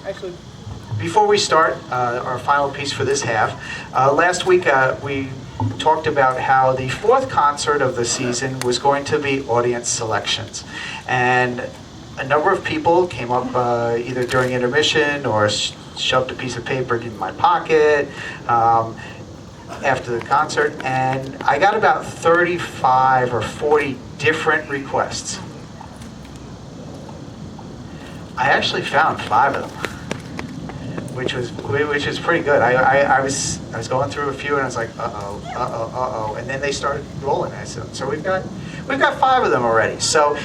Actually, before we start our final piece for this half, last week we talked about how the fourth concert of the season was going to be audience selections. And a number of people came up either during intermission or shoved a piece of paper in my pocket after the concert. And I got about 35 or 40 different requests. I actually found 5 of them, which was pretty good. I was going through a few and I was like, uh-oh, and then they started rolling. I said, so we've got 5 of them already. So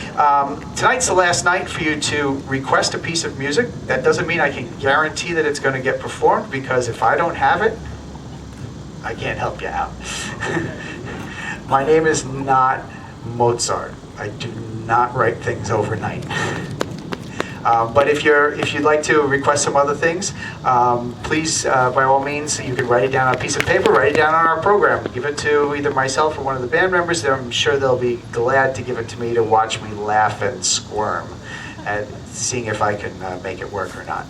tonight's the last night for you to request a piece of music. That doesn't mean I can guarantee that it's going to get performed, because if I don't have it, I can't help you out. My name is not Mozart. I do not write things overnight. But if you'd like to request some other things, please, by all means, you can write it down on a piece of paper, write it down on our program, give it to either myself or one of the band members. I'm sure they'll be glad to give it to me to watch me laugh and squirm at seeing if I can make it work or not.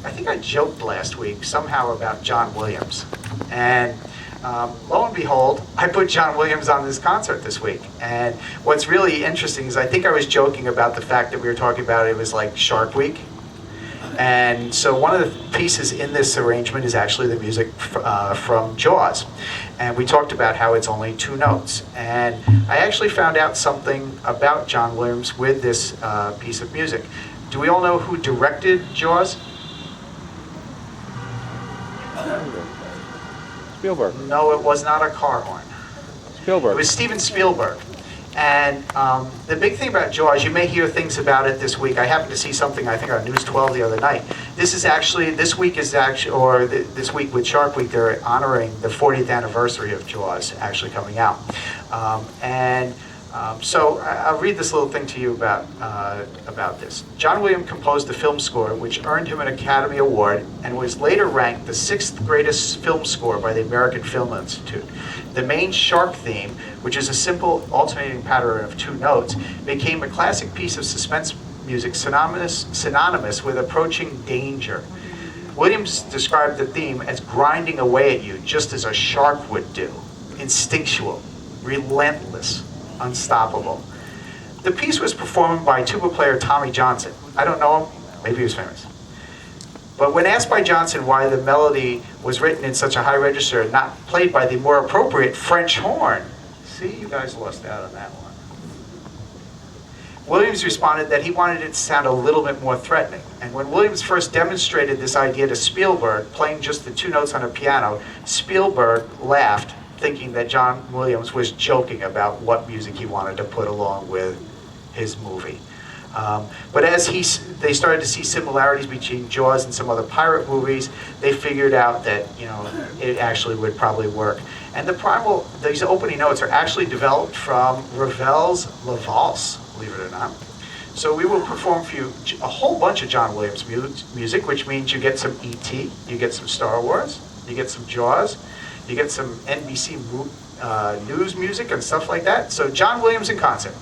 I think I joked last week somehow about John Williams, and lo and behold, I put John Williams on this concert this week. And what's really interesting is I think I was joking about the fact that we were talking about it was like Shark Week. And so one of the pieces in this arrangement is actually the music from Jaws. And we talked about how it's only 2 notes. And I actually found out something about John Williams with this piece of music. Do we all know who directed Jaws? Spielberg. No, it was not a car horn. Spielberg. It was Steven Spielberg. And the big thing about Jaws, you may hear things about it this week. I happened to see something, I think, on News 12 the other night. This week with Shark Week, they're honoring the 40th anniversary of Jaws actually coming out. So I'll read this little thing to you about this. John Williams composed the film score, which earned him an Academy Award and was later ranked the 6th greatest film score by the American Film Institute. The main shark theme, which is a simple alternating pattern of 2 notes, became a classic piece of suspense music synonymous with approaching danger. Williams described the theme as grinding away at you, just as a shark would do, instinctual, relentless, unstoppable. The piece was performed by tuba player Tommy Johnson. I don't know him, maybe he was famous. But when asked by Johnson why the melody was written in such a high register and not played by the more appropriate French horn, see, you guys lost out on that one. Williams responded that he wanted it to sound a little bit more threatening. And when Williams first demonstrated this idea to Spielberg, playing just the 2 notes on a piano, Spielberg laughed, thinking that John Williams was joking about what music he wanted to put along with his movie. But as they started to see similarities between Jaws and some other pirate movies, they figured out that it actually would probably work. And these opening notes are actually developed from Ravel's La Valse, believe it or not. So we will perform for you a whole bunch of John Williams music, which means you get some E.T., you get some Star Wars, you get some Jaws, you get some NBC news music and stuff like that. So John Williams in concert.